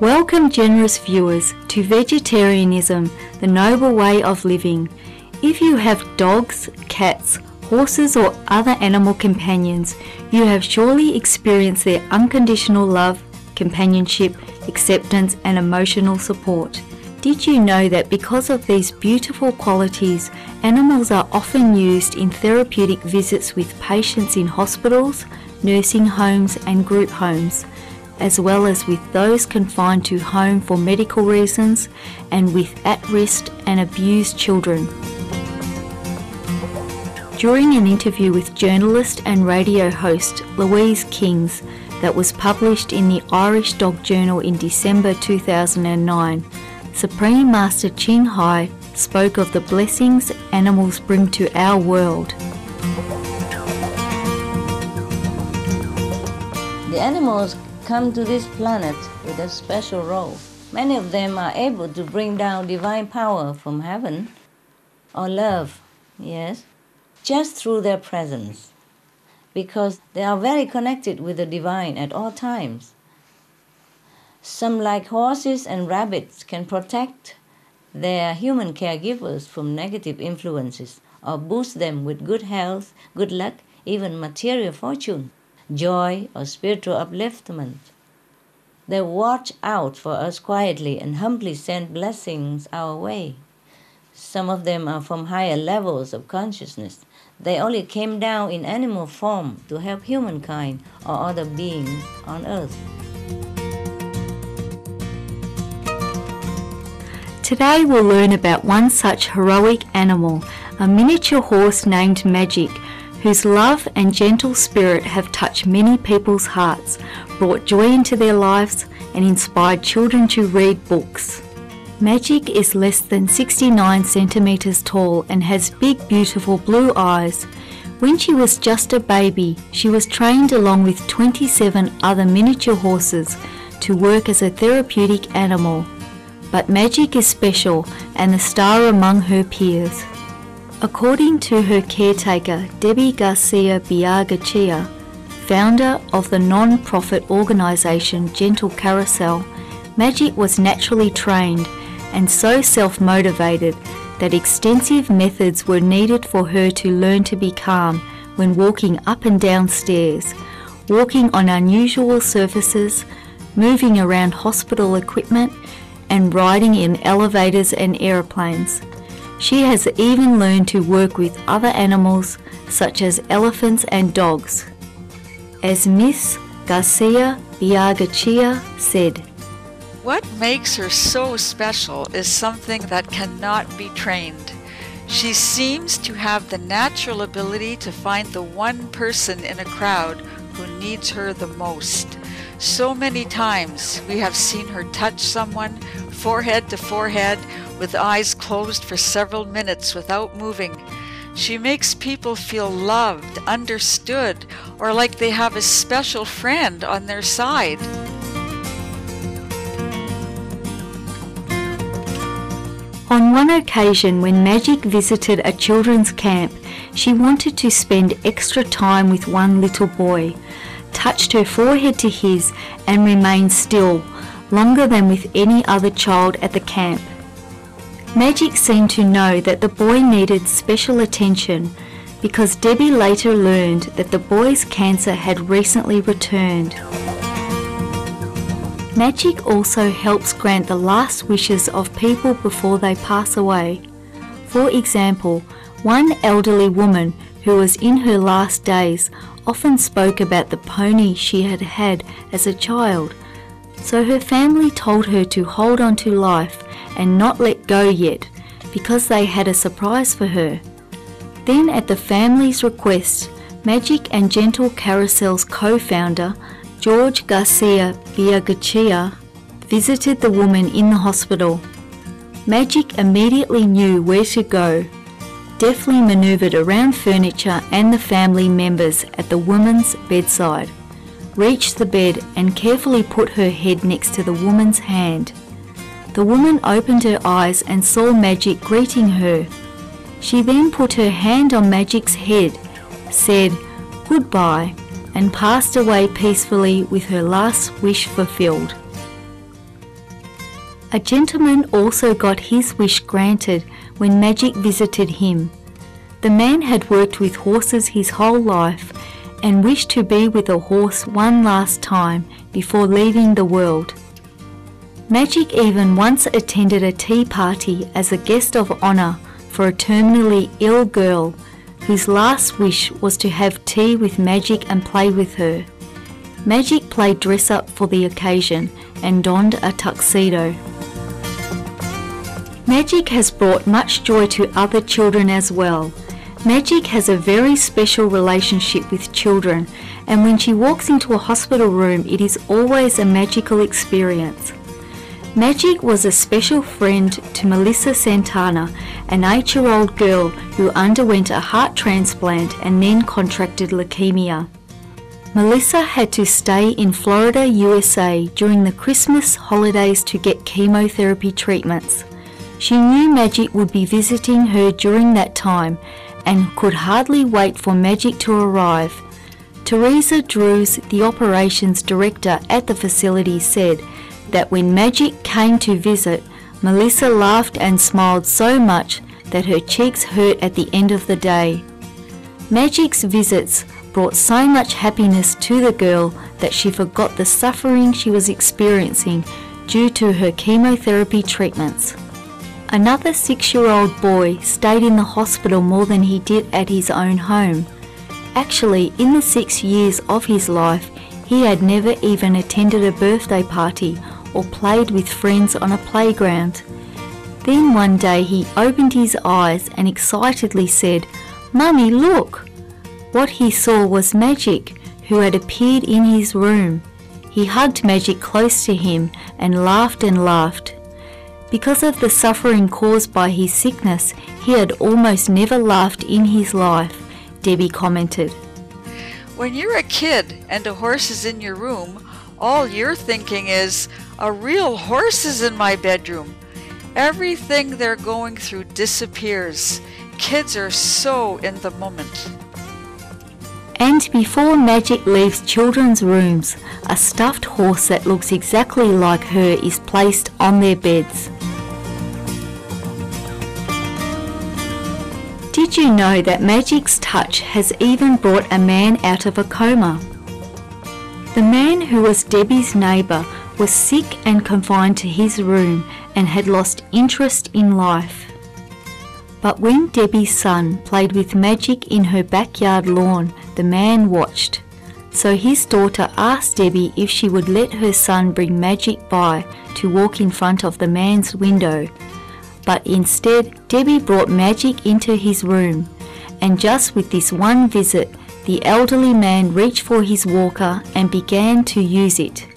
Welcome, generous viewers, to Vegetarianism, the Noble Way of Living. If you have dogs, cats, horses or other animal companions, you have surely experienced their unconditional love, companionship, acceptance and emotional support. Did you know that because of these beautiful qualities, animals are often used in therapeutic visits with patients in hospitals, nursing homes and group homes, as well as with those confined to home for medical reasons and with at-risk and abused children? During an interview with journalist and radio host Louise Kings that was published in the Irish Dog Journal in December 2009, Supreme Master Ching Hai spoke of the blessings animals bring to our world. The animals come to this planet with a special role. Many of them are able to bring down divine power from heaven, or love, yes, just through their presence, because they are very connected with the divine at all times. Some, like horses and rabbits, can protect their human caregivers from negative influences or boost them with good health, good luck, even material fortune, joy or spiritual upliftment. They watch out for us quietly and humbly send blessings our way. Some of them are from higher levels of consciousness. They only came down in animal form to help humankind or other beings on earth. Today we'll learn about one such heroic animal, a miniature horse named Magic, whose love and gentle spirit have touched many people's hearts, brought joy into their lives and inspired children to read books. Magic is less than 69 centimeters tall and has big, beautiful blue eyes. When she was just a baby, she was trained along with 27 other miniature horses to work as a therapeutic animal. But Magic is special and the star among her peers. According to her caretaker, Debbie Garcia Biagachia, founder of the non-profit organisation Gentle Carousel, Magic was naturally trained and so self-motivated that extensive methods were needed for her to learn to be calm when walking up and down stairs, walking on unusual surfaces, moving around hospital equipment, and riding in elevators and aeroplanes. She has even learned to work with other animals such as elephants and dogs. As Miss Garcia Biagachia said, "What makes her so special is something that cannot be trained. She seems to have the natural ability to find the one person in a crowd who needs her the most. So many times we have seen her touch someone forehead to forehead with eyes closed for several minutes without moving. She makes people feel loved, understood, or like they have a special friend on their side." On one occasion when Magic visited a children's camp, she wanted to spend extra time with one little boy, touched her forehead to his and remained still, longer than with any other child at the camp. Magic seemed to know that the boy needed special attention because Debbie later learned that the boy's cancer had recently returned. Magic also helps grant the last wishes of people before they pass away. For example, one elderly woman who was in her last days often spoke about the pony she had had as a child, so her family told her to hold on to life and not let go yet because they had a surprise for her. Then at the family's request, Magic and Gentle Carousel's co-founder, George Garcia Biagachia, visited the woman in the hospital. Magic immediately knew where to go, deftly manoeuvred around furniture and the family members at the woman's bedside, reached the bed and carefully put her head next to the woman's hand. The woman opened her eyes and saw Magic greeting her. She then put her hand on Magic's head, said goodbye, and passed away peacefully with her last wish fulfilled. A gentleman also got his wish granted when magic visited him. The man had worked with horses his whole life and wished to be with a horse one last time before leaving the world. Magic even once attended a tea party as a guest of honour for a terminally ill girl whose last wish was to have tea with Magic and play with her. Magic played dress-up for the occasion and donned a tuxedo. Magic has brought much joy to other children as well. Magic has a very special relationship with children, and when she walks into a hospital room, it is always a magical experience. Magic was a special friend to Melissa Santana, an 8-year-old girl who underwent a heart transplant and then contracted leukemia. Melissa had to stay in Florida, USA during the Christmas holidays to get chemotherapy treatments. She knew Magic would be visiting her during that time and could hardly wait for Magic to arrive. Teresa Drews, the operations director at the facility, said that when Magic came to visit, Melissa laughed and smiled so much that her cheeks hurt at the end of the day. Magic's visits brought so much happiness to the girl that she forgot the suffering she was experiencing due to her chemotherapy treatments. Another 6-year-old boy stayed in the hospital more than he did at his own home. Actually, in the 6 years of his life, he had never even attended a birthday party or played with friends on a playground. Then one day he opened his eyes and excitedly said, "Mummy, look!" What he saw was Magic, who had appeared in his room. He hugged Magic close to him and laughed and laughed. Because of the suffering caused by his sickness, he had almost never laughed in his life, Debbie commented. When you're a kid and a horse is in your room, all you're thinking is, a real horse is in my bedroom. Everything they're going through disappears. Kids are so in the moment. And before Magic leaves children's rooms, a stuffed horse that looks exactly like her is placed on their beds. Did you know that Magic's touch has even brought a man out of a coma? The man who was Debbie's neighbour was sick and confined to his room and had lost interest in life. But when Debbie's son played with Magic in her backyard lawn, the man watched. So his daughter asked Debbie if she would let her son bring Magic by to walk in front of the man's window. But instead, Debbie brought Magic into his room, and just with this one visit, the elderly man reached for his walker and began to use it.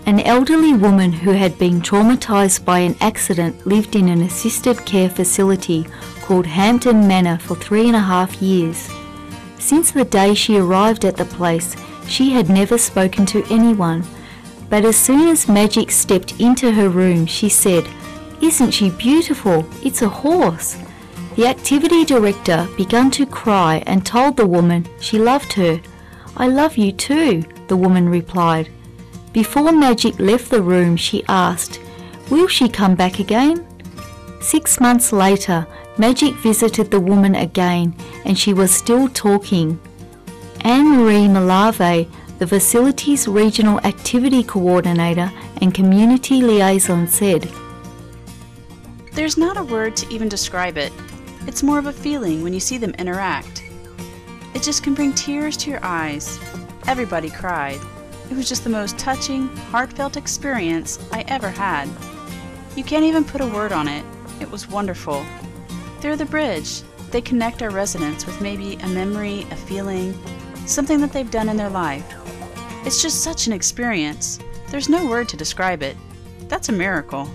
An elderly woman who had been traumatized by an accident lived in an assisted care facility called Hampton Manor for 3.5 years. Since the day she arrived at the place, she had never spoken to anyone. But as soon as Magic stepped into her room, she said, "Isn't she beautiful? It's a horse." The activity director began to cry and told the woman she loved her. "I love you too," the woman replied. Before Magic left the room, she asked, "Will she come back again?" 6 months later, Magic visited the woman again, and she was still talking. Anne-Marie Malave, the facility's regional activity coordinator and community liaison, said, "There's not a word to even describe it. It's more of a feeling when you see them interact. It just can bring tears to your eyes. Everybody cried. It was just the most touching, heartfelt experience I ever had. You can't even put a word on it. It was wonderful. They're the bridge. They connect our residents with maybe a memory, a feeling, something that they've done in their life. It's just such an experience. There's no word to describe it. That's a miracle."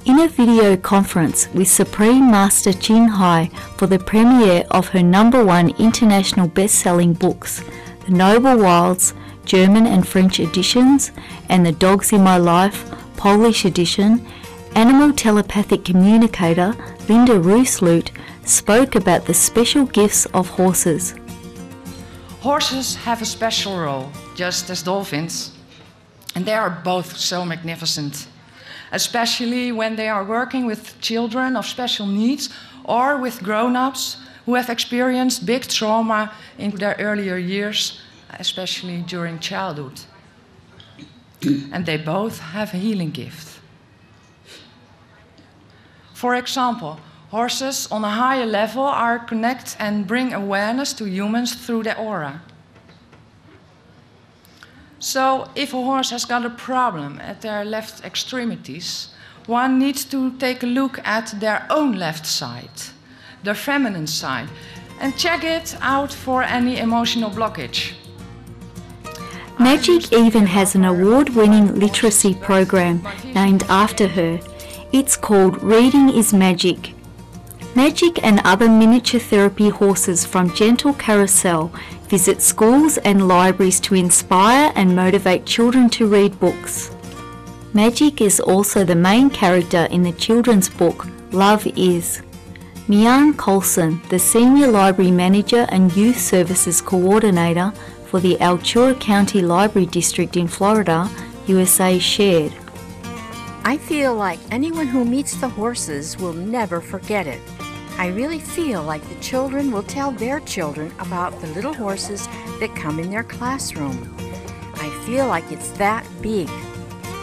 In a video conference with Supreme Master Ching Hai for the premiere of her #1 international best-selling books, The Noble Wilds, German and French editions, and The Dogs in My Life, Polish edition, animal telepathic communicator Linda Roosloot spoke about the special gifts of horses. Horses have a special role, just as dolphins. And they are both so magnificent, especially when they are working with children of special needs or with grown-ups who have experienced big trauma in their earlier years, especially during childhood. And they both have a healing gift. For example, horses on a higher level are connect and bring awareness to humans through their aura. So if a horse has got a problem at their left extremities, one needs to take a look at their own left side, their feminine side, and check it out for any emotional blockage. Magic even has an award-winning literacy program named after her. It's called Reading is Magic. Magic and other miniature therapy horses from Gentle Carousel visit schools and libraries to inspire and motivate children to read books. Magic is also the main character in the children's book Love Is. Mian Colson, the Senior Library Manager and Youth Services Coordinator for the Altura County Library District in Florida, USA, shared. I feel like anyone who meets the horses will never forget it. I really feel like the children will tell their children about the little horses that come in their classroom. I feel like it's that big.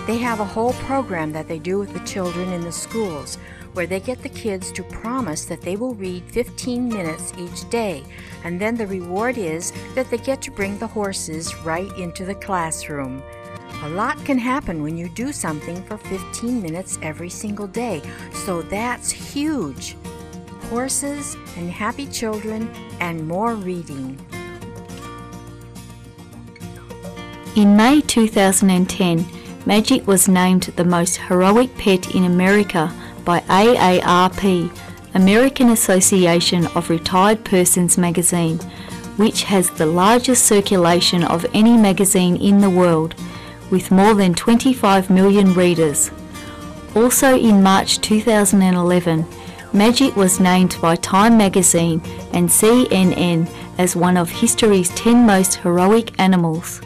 They have a whole program that they do with the children in the schools where they get the kids to promise that they will read 15 minutes each day, and then the reward is that they get to bring the horses right into the classroom. A lot can happen when you do something for 15 minutes every single day, so that's huge. Horses and happy children and more reading. In May 2010, Magic was named the most heroic pet in America by AARP, American Association of Retired Persons magazine, which has the largest circulation of any magazine in the world, with more than 25 million readers. Also in March 2011, Magic was named by Time magazine and CNN as one of history's 10 most heroic animals.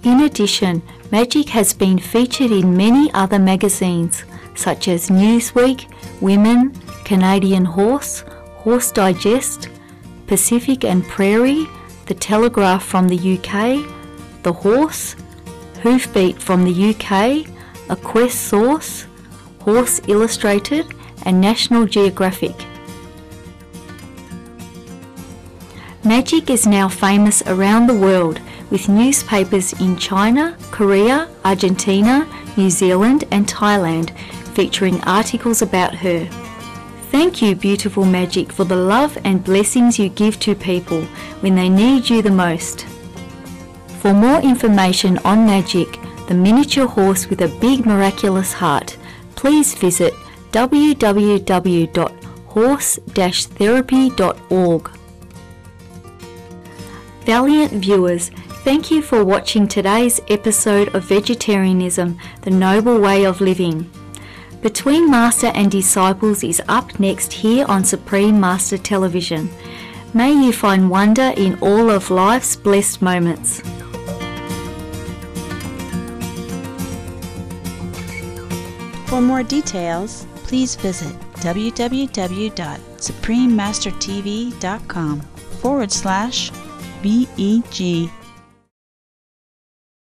In addition, Magic has been featured in many other magazines such as Newsweek, Women, Canadian Horse, Horse Digest, Pacific and Prairie, The Telegraph from the UK, The Horse, Hoofbeat from the UK, Equestrian Source, Horse Illustrated, and National Geographic. Magic is now famous around the world, with newspapers in China, Korea, Argentina, New Zealand and Thailand featuring articles about her. Thank you, beautiful Magic, for the love and blessings you give to people when they need you the most. For more information on Magic, the miniature horse with a big miraculous heart, please visit www.horse-therapy.org. Valiant viewers, thank you for watching today's episode of Vegetarianism, the Noble Way of Living. Between Master and Disciples is up next here on Supreme Master Television. May you find wonder in all of life's blessed moments. For more details, please visit www.suprememastertv.com/VEG